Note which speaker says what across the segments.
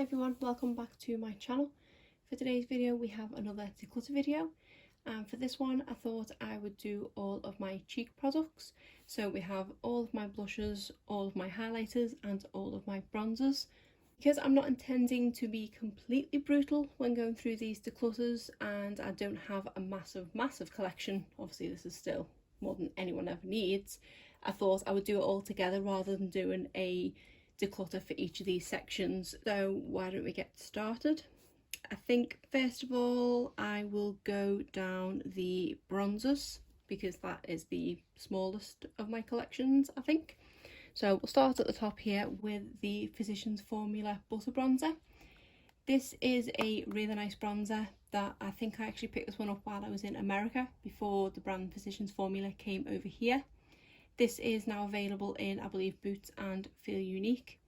Speaker 1: Hi everyone, welcome back to my channel. For today's video we have another declutter video, and for this one I thought I would do all of my cheek products. So we have all of my blushes, all of my highlighters and all of my bronzers. Because I'm not intending to be completely brutal when going through these declutters and I don't have a massive collection, obviously this is still more than anyone ever needs, I thought I would do it all together rather than doing a declutter for each of these sections. So why don't we get started? I think first of all I will go down the bronzers because that is the smallest of my collections, I think. So we'll start at the top here with the Physicians Formula Butter Bronzer. This is a really nice bronzer that I think I actually picked this one up while I was in America before the brand Physicians Formula came over here. This is now available in, I believe, Boots and Feel Unique.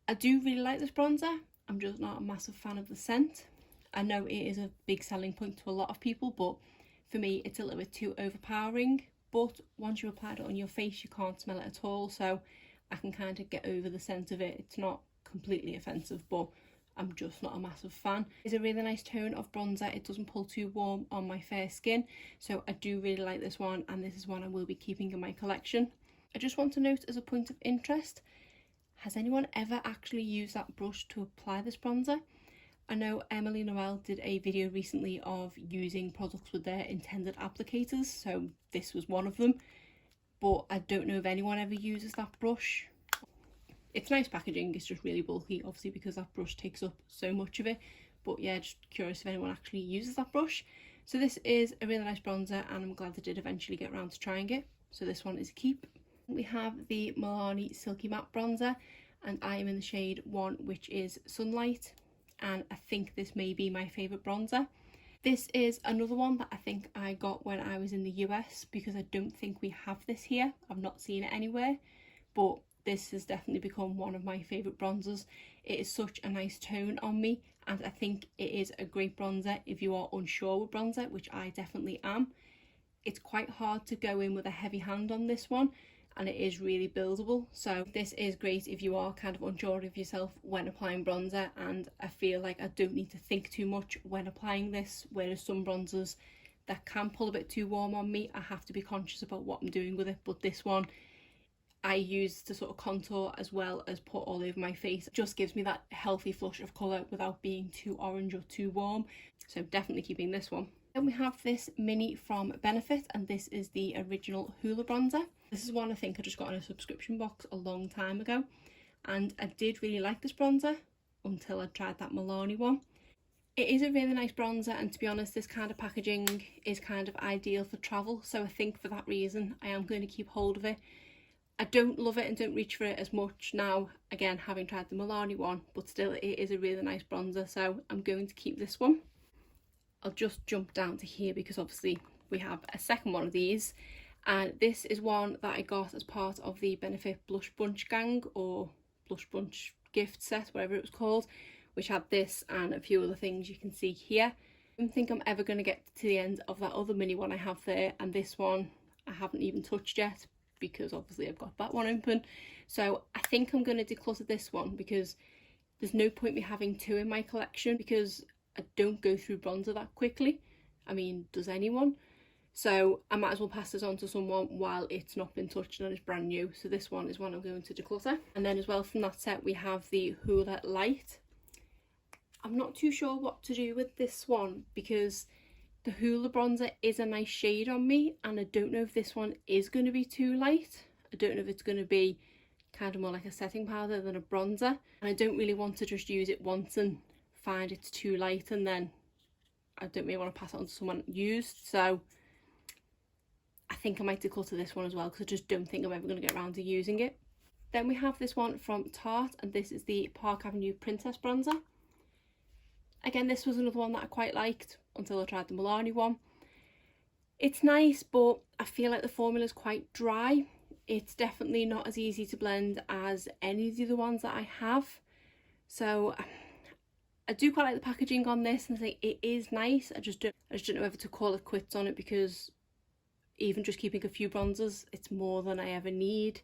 Speaker 1: I do really like this bronzer. I'm just not a massive fan of the scent. I know it is a big selling point to a lot of people, but for me it's a little bit too overpowering. But once you apply it on your face you can't smell it at all, so I can kind of get over the scent of it. It's not completely offensive, but I'm just not a massive fan. It's a really nice tone of bronzer. It doesn't pull too warm on my fair skin, so I do really like this one, and this is one I will be keeping in my collection. I just want to note as a point of interest, has anyone ever actually used that brush to apply this bronzer? I know Emily Noel did a video recently of using products with their intended applicators, so this was one of them, but I don't know if anyone ever uses that brush. It's nice packaging, it's just really bulky, obviously because that brush takes up so much of it. But yeah, just curious if anyone actually uses that brush. So this is a really nice bronzer and I'm glad I did eventually get around to trying it. So this one is a keep. We have the Milani Silky Matte Bronzer and I am in the shade 1, which is Sunlight. And I think this may be my favourite bronzer. This is another one that I think I got when I was in the US because I don't think we have this here. I've not seen it anywhere, but this has definitely become one of my favourite bronzers. It is such a nice tone on me, and I think it is a great bronzer if you are unsure with bronzer, which I definitely am. It's quite hard to go in with a heavy hand on this one, and it is really buildable, so this is great if you are kind of unsure of yourself when applying bronzer. And I feel like I don't need to think too much when applying this, whereas some bronzers that can pull a bit too warm on me, I have to be conscious about what I'm doing with it. But this one I use to sort of contour as well as put all over my face. It just gives me that healthy flush of colour without being too orange or too warm, so definitely keeping this one. Then we have this mini from Benefit, and this is the original Hoola bronzer. This is one I think I just got in a subscription box a long time ago, and I did really like this bronzer until I tried that Milani one. It is a really nice bronzer, and to be honest this kind of packaging is kind of ideal for travel, so I think for that reason I am going to keep hold of it. I don't love it and don't reach for it as much now, again having tried the Milani one, but still it is a really nice bronzer, so I'm going to keep this one. I'll just jump down to here because obviously we have a second one of these, and this is one that I got as part of the Benefit Blush Bunch gang, or Blush Bunch gift set, whatever it was called, which had this and a few other things you can see here. I don't think I'm ever going to get to the end of that other mini one I have there, and this one I haven't even touched yet because obviously I've got that one open. So I think I'm going to declutter this one because there's no point me having two in my collection because I don't go through bronzer that quickly. I mean, does anyone? So I might as well pass this on to someone while it's not been touched and it's brand new. So this one is one I'm going to declutter. And then as well from that set we have the Hoola Light. I'm not too sure what to do with this one because the Hoola bronzer is a nice shade on me, and I don't know if this one is going to be too light. I don't know if it's going to be kind of more like a setting powder than a bronzer, and I don't really want to just use it once and find it's too light and then I don't really want to pass it on to someone used. So I think I might declutter this one as well because I just don't think I'm ever going to get around to using it. Then we have this one from Tarte, and this is the Park Avenue Princess bronzer. Again, this was another one that I quite liked until I tried the Milani one. It's nice, but I feel like the formula is quite dry. It's definitely not as easy to blend as any of the other ones that I have. So I do quite like the packaging on this, and I think it is nice. I just don't know whether to call it quits on it because even just keeping a few bronzers, it's more than I ever need.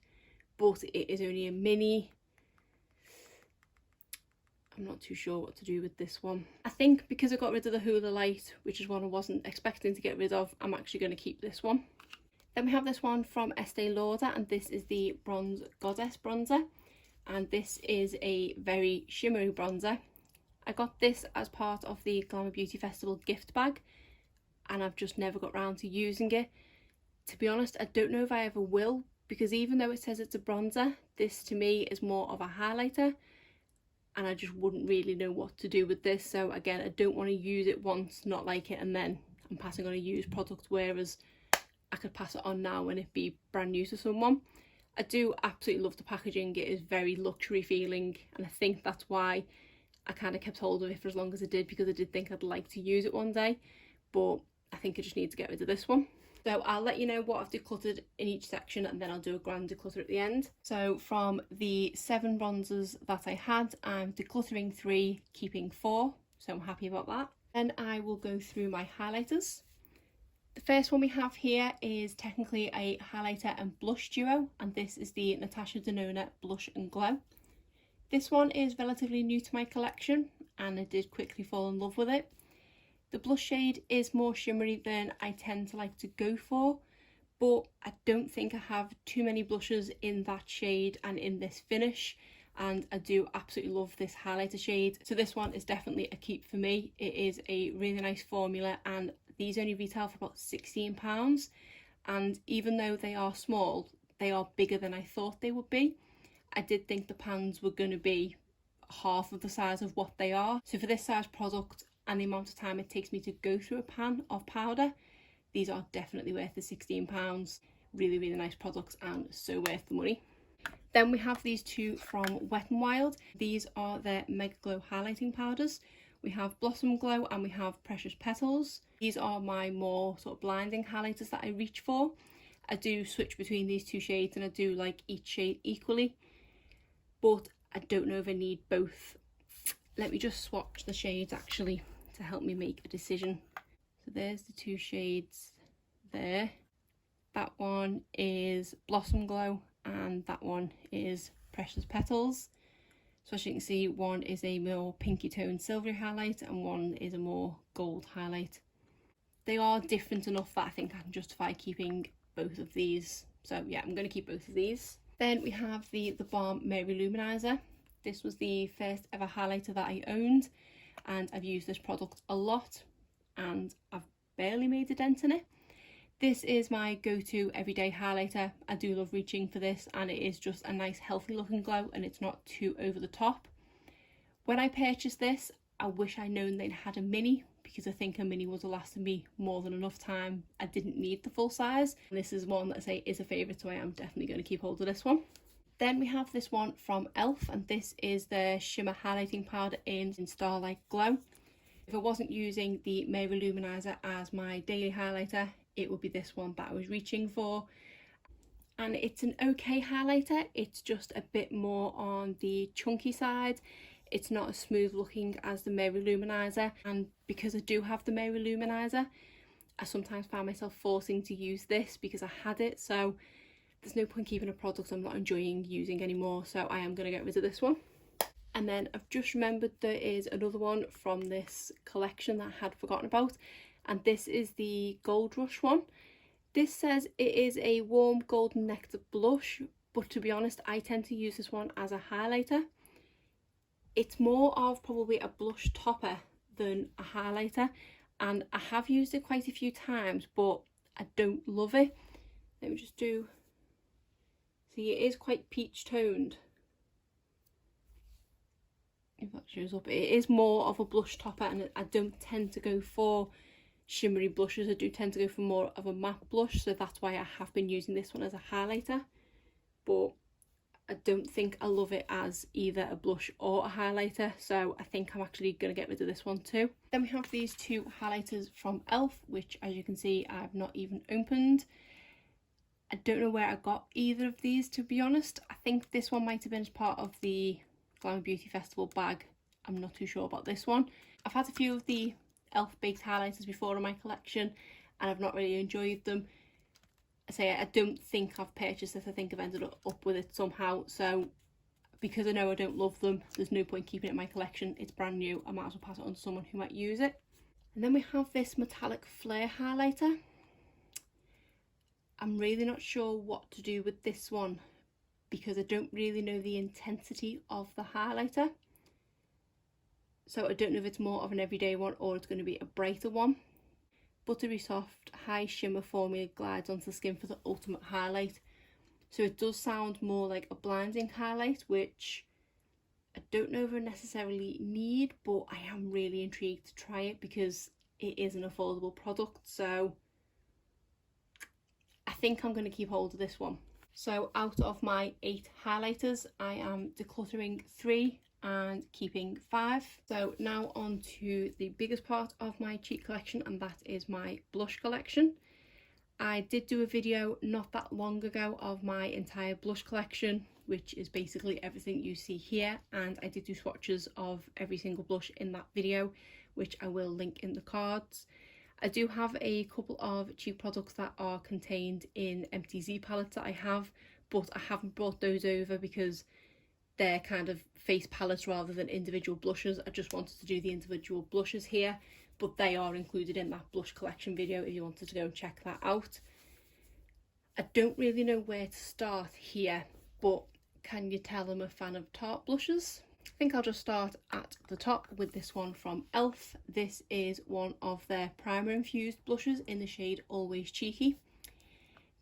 Speaker 1: But it is only a mini. I'm not too sure what to do with this one. I think because I got rid of the Hula Light, which is one I wasn't expecting to get rid of, I'm actually going to keep this one. Then we have this one from Estee Lauder, and this is the Bronze Goddess bronzer, and this is a very shimmery bronzer. I got this as part of the Glamour Beauty Festival gift bag, and I've just never got round to using it. To be honest, I don't know if I ever will, because even though it says it's a bronzer, this to me is more of a highlighter, and I just wouldn't really know what to do with this. So again, I don't want to use it once, not like it, and then I'm passing on a used product, whereas I could pass it on now and it be brand new to someone. I do absolutely love the packaging. It is very luxury feeling, and I think that's why I kind of kept hold of it for as long as I did, because I did think I'd like to use it one day, but I think I just need to get rid of this one. So I'll let you know what I've decluttered in each section, and then I'll do a grand declutter at the end. So from the 7 bronzers that I had, I'm decluttering 3, keeping 4, so I'm happy about that. Then I will go through my highlighters. The first one we have here is technically a highlighter and blush duo, and this is the Natasha Denona Blush and Glow. This one is relatively new to my collection, and I did quickly fall in love with it. The blush shade is more shimmery than I tend to like to go for, but I don't think I have too many blushes in that shade and in this finish, and I do absolutely love this highlighter shade. So this one is definitely a keep for me. It is a really nice formula, and these only retail for about £16, and even though they are small, they are bigger than I thought they would be. I did think the pans were going to be half of the size of what they are. So for this size product and the amount of time it takes me to go through a pan of powder, these are definitely worth the £16. Really, really nice products and so worth the money. Then we have these 2 from Wet n Wild. These are their Mega Glow highlighting powders. We have Blossom Glow and we have Precious Petals. These are my more sort of blinding highlighters that I reach for. I do switch between these 2 shades, and I do like each shade equally, but I don't know if I need both. Let me just swatch the shades actually to help me make a decision. So there's the 2 shades there. That one is Blossom Glow and that one is Precious Petals. So as you can see, one is a more pinky toned silvery highlight and one is a more gold highlight. They are different enough that I think I can justify keeping both of these. So yeah, I'm going to keep both of these. Then we have the Balm Mary Luminizer. This was the first ever highlighter that I owned, and I've used this product a lot and I've barely made a dent in it. This is my go-to everyday highlighter. I do love reaching for this, and it is just a nice healthy looking glow, and it's not too over the top. When I purchased this, I wish I'd known they'd had a mini, because I think a mini would have lasted me more than enough time. I didn't need the full size. And this is one that I say is a favourite, so I am definitely going to keep hold of this one. Then we have this one from e.l.f. and this is their shimmer highlighting powder in Starlight Glow. If I wasn't using the Mary Luminizer as my daily highlighter, it would be this one that I was reaching for. And it's an okay highlighter, it's just a bit more on the chunky side. It's not as smooth looking as the Mary Luminizer, and because I do have the Mary Luminizer, I sometimes find myself forcing to use this because I had it, so there's no point keeping a product I'm not enjoying using anymore, so I am going to get rid of this one. And then I've just remembered there is another one from this collection that I had forgotten about, and this is the Gold Rush one. This says it is a warm golden nectar blush, but to be honest, I tend to use this one as a highlighter. It's more of probably a blush topper than a highlighter, and I have used it quite a few times, but I don't love it. Let me just do... See, it is quite peach toned. If that shows up, it is more of a blush topper, and I don't tend to go for shimmery blushes. I do tend to go for more of a matte blush, so that's why I have been using this one as a highlighter, but I don't think I love it as either a blush or a highlighter, so I think I'm actually going to get rid of this one too. Then we have these 2 highlighters from e.l.f., which as you can see I've not even opened. I don't know where I got either of these, to be honest. I think this one might have been as part of the Glamour Beauty Festival bag. I'm not too sure about this one. I've had a few of the e.l.f. baked highlighters before in my collection and I've not really enjoyed them. I say I don't think I've purchased this. I think I've ended up with it somehow. So because I know I don't love them, there's no point keeping it in my collection. It's brand new, I might as well pass it on to someone who might use it. And then we have this metallic flare highlighter. I'm really not sure what to do with this one because I don't really know the intensity of the highlighter. So I don't know if it's more of an everyday one or it's going to be a brighter one. Buttery soft, high shimmer formula glides onto the skin for the ultimate highlight. So it does sound more like a blinding highlight, which I don't know if I necessarily need, but I am really intrigued to try it because it is an affordable product. So I think I'm going to keep hold of this one. So out of my 8 highlighters, I am decluttering 3 and keeping 5. So now on to the biggest part of my cheek collection, and that is my blush collection. I did do a video not that long ago of my entire blush collection, which is basically everything you see here, and I did do swatches of every single blush in that video, which I will link in the cards. I do have a couple of cheap products that are contained in empty Z palettes that I have, but I haven't brought those over because they're kind of face palettes rather than individual blushes. I just wanted to do the individual blushes here, but they are included in that blush collection video if you wanted to go and check that out. I don't really know where to start here, but can you tell I'm a fan of tart blushes? I think I'll just start at the top with this one from e.l.f. This is one of their primer infused blushes in the shade Always Cheeky.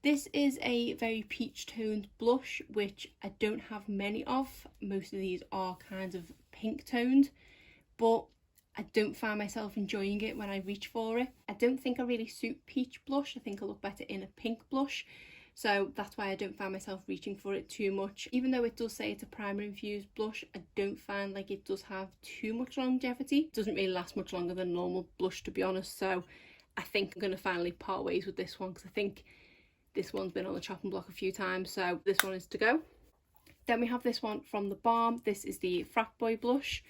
Speaker 1: This is a very peach toned blush, which I don't have many of. Most of these are kind of pink toned, but I don't find myself enjoying it when I reach for it. I don't think I really suit peach blush. I think I look better in a pink blush. So that's why I don't find myself reaching for it too much. Even though it does say it's a primer infused blush, I don't find like it does have too much longevity. It doesn't really last much longer than normal blush, to be honest. So I think I'm going to finally part ways with this one because I think this one's been on the chopping block a few times. So this one is to go. Then we have this one from the Balm. This is the Frat Boy blush,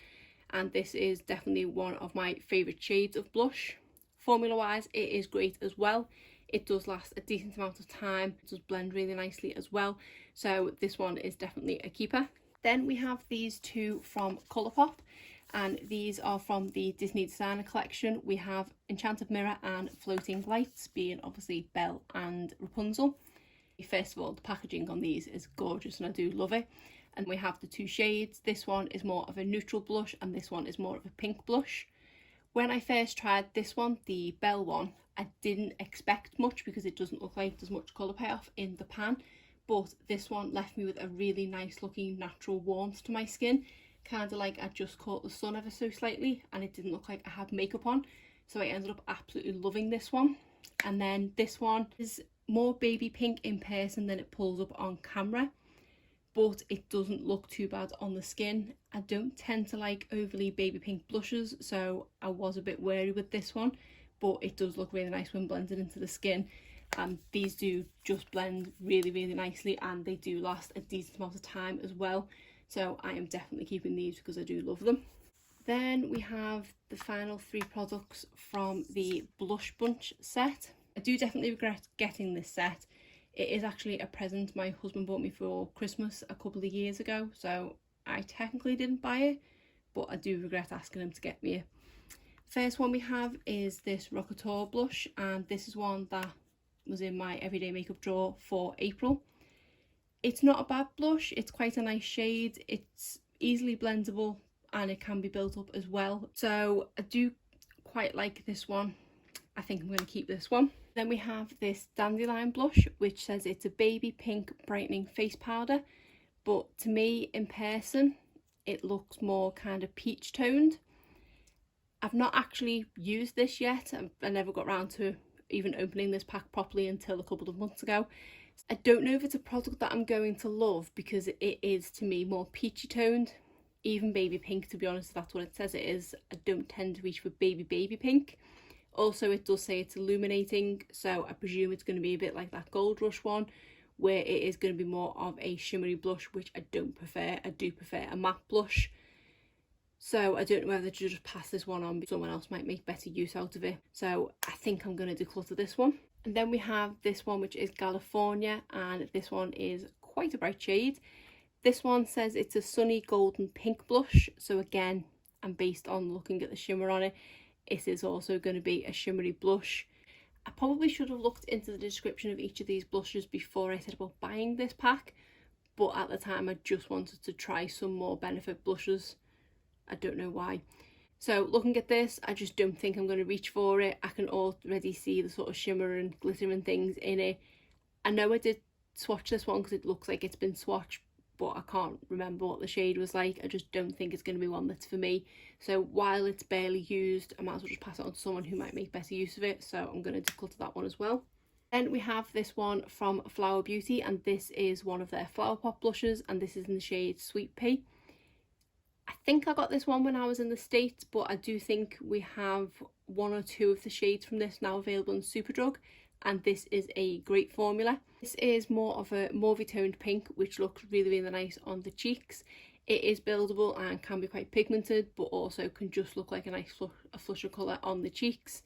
Speaker 1: and this is definitely one of my favourite shades of blush. Formula wise, it is great as well. It does last a decent amount of time. It does blend really nicely as well. So this one is definitely a keeper. Then we have these 2 from Colourpop, and these are from the Disney Designer collection. We have Enchanted Mirror and Floating Lights, being obviously Belle and Rapunzel. First of all, the packaging on these is gorgeous and I do love it. And we have the 2 shades. This one is more of a neutral blush and this one is more of a pink blush. When I first tried this one, the Belle one, I didn't expect much because it doesn't look like there's much colour payoff in the pan, but this one left me with a really nice looking natural warmth to my skin, kind of like I just caught the sun ever so slightly, and it didn't look like I had makeup on, so I ended up absolutely loving this one. And then this one is more baby pink in person than it pulls up on camera, but it doesn't look too bad on the skin. I don't tend to like overly baby pink blushes, so I was a bit wary with this one, but it does look really nice when blended into the skin, and these do just blend really nicely, and they do last a decent amount of time as well. So I am definitely keeping these because I do love them. Then we have the final 3 products from the Blush Bunch set. I do definitely regret getting this set. It is actually a present my husband bought me for Christmas a couple of years ago, so I technically didn't buy it, but I do regret asking him to get me it. First one we have is this Rockateur blush, and this is one that was in my everyday makeup drawer for April. It's not a bad blush, it's quite a nice shade, it's easily blendable and it can be built up as well. So I do quite like this one. I think I'm going to keep this one. Then we have this Dandelion blush, which says it's a baby pink brightening face powder, but to me in person it looks more kind of peach toned. I've not actually used this yet. I never got around to even opening this pack properly until a couple of months ago. I don't know if it's a product that I'm going to love because it is to me more peachy toned, even baby pink, to be honest. That's what it says it is. I don't tend to reach for baby pink. Also, it does say it's illuminating, so I presume it's going to be a bit like that Gold Rush one, where it is going to be more of a shimmery blush, which I don't prefer. I do prefer a matte blush. So I don't know whether to just pass this one on, but someone else might make better use out of it. So I think I'm going to declutter this one. And then we have this one, which is California, and this one is quite a bright shade. This one says it's a sunny golden pink blush, so again, and based on looking at the shimmer on it, it is also going to be a shimmery blush. I probably should have looked into the description of each of these blushes before I said about buying this pack, but at the time I just wanted to try some more Benefit blushes. I don't know why. So looking at this, I just don't think I'm going to reach for it. I can already see the sort of shimmer and glitter and things in it. I know I did swatch this one because it looks like it's been swatched, but I can't remember what the shade was like. I just don't think it's going to be one that's for me. So while it's barely used, I might as well just pass it on to someone who might make better use of it. So I'm going to declutter that one as well. Then we have this one from Flower Beauty, and this is one of their Flower Pop blushes, and this is in the shade Sweet Pea. I think I got this one when I was in the States, but I do think we have one or two of the shades from this now available in Superdrug, and this is a great formula. This is more of a mauvey toned pink, which looks really nice on the cheeks. It is buildable and can be quite pigmented, but also can just look like a nice flush of colour on the cheeks.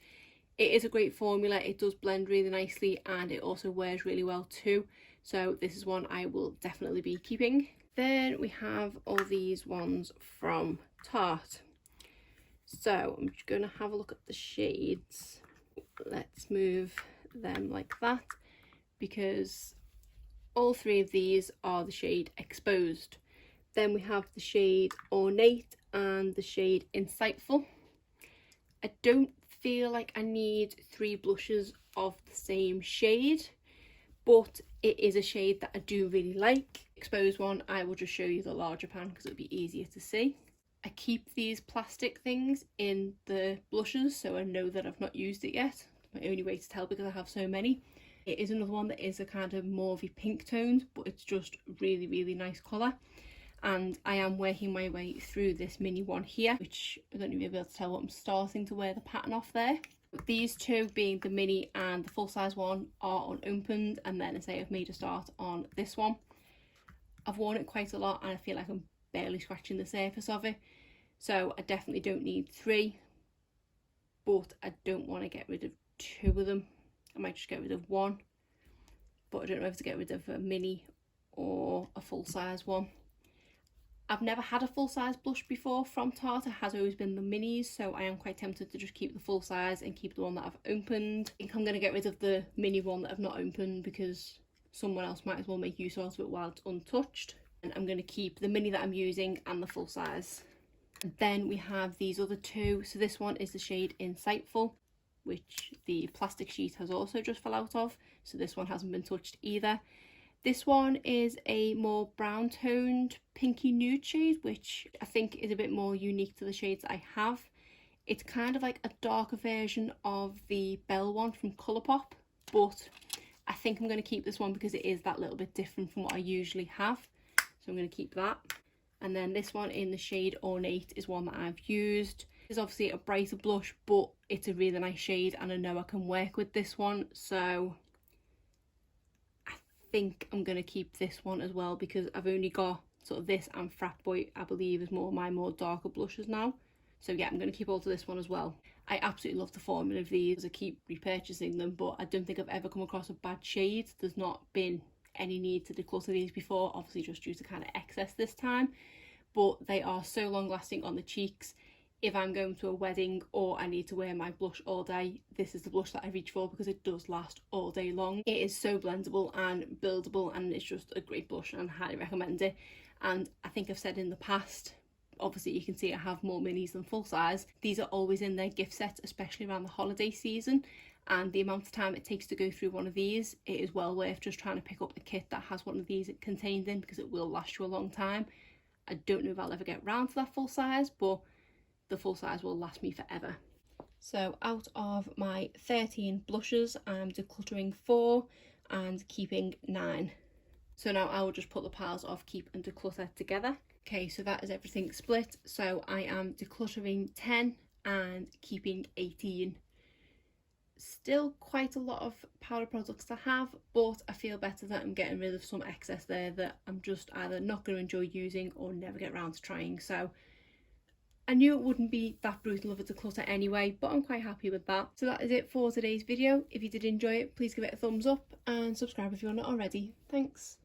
Speaker 1: It is a great formula, it does blend really nicely, and it also wears really well too. So this is one I will definitely be keeping. Then we have all these ones from Tarte. So I'm just going to have a look at the shades. Let's move them like that, because all three of these are the shade Exposed. Then we have the shade Ornate and the shade Insightful. I don't feel like I need three blushes of the same shade, but it is a shade that I do really like. Exposed one, I will just show you the larger pan because it'll be easier to see. I keep these plastic things in the blushes so I know that I've not used it yet. My only way to tell because I have so many. It is another one that is a kind of mauvey pink toned, but it's just really nice colour. And I am working my way through this mini one here, which I don't even be able to tell what I'm starting to wear the pattern off there. These two, being the mini and the full size one, are unopened, and then I say I've made a start on this one. I've worn it quite a lot and I feel like I'm barely scratching the surface of it, so I definitely don't need three, but I don't want to get rid of two of them. I might just get rid of one, but I don't know if to get rid of a mini or a full size one. I've never had a full size blush before from Tarte, it has always been the minis, so I am quite tempted to just keep the full size and keep the one that I've opened. I think I'm going to get rid of the mini one that I've not opened because someone else might as well make use of it while it's untouched. And I'm going to keep the mini that I'm using and the full size. And then we have these other two. So this one is the shade Insightful, which the plastic sheet has also just fell out of, so this one hasn't been touched either. This one is a more brown toned pinky nude shade, which I think is a bit more unique to the shades that I have. It's kind of like a darker version of the Belle one from Colourpop, but I think I'm going to keep this one because it is that little bit different from what I usually have, so I'm going to keep that. And then this one in the shade Ornate is one that I've used. It's obviously a brighter blush, but it's a really nice shade and I know I can work with this one, so I think I'm going to keep this one as well because I've only got sort of this and Frat Boy, I believe, is my more darker blushes now. So yeah, I'm going to keep all to this one as well. I absolutely love the formula of these. I keep repurchasing them, but I don't think I've ever come across a bad shade. There's not been any need to declutter these before, obviously just due to kind of excess this time, but they are so long lasting on the cheeks. If I'm going to a wedding or I need to wear my blush all day, this is the blush that I reach for because it does last all day long. It is so blendable and buildable and it's just a great blush and I highly recommend it. And I think I've said in the past, obviously you can see I have more minis than full size. These are always in their gift set, especially around the holiday season, and the amount of time it takes to go through one of these, it is well worth just trying to pick up a kit that has one of these contained in because it will last you a long time. I don't know if I'll ever get round to that full size, but the full size will last me forever. So out of my 13 blushes, I'm decluttering 4 and keeping 9. So now I will just put the piles of keep and declutter together. Okay, so that is everything split. So I am decluttering 10 and keeping 18. Still quite a lot of powder products to have, but I feel better that I'm getting rid of some excess there that I'm just either not going to enjoy using or never get around to trying. So I knew it wouldn't be that brutal of a declutter anyway, but I'm quite happy with that. So that is it for today's video. If you did enjoy it, please give it a thumbs up and subscribe if you're not already. Thanks.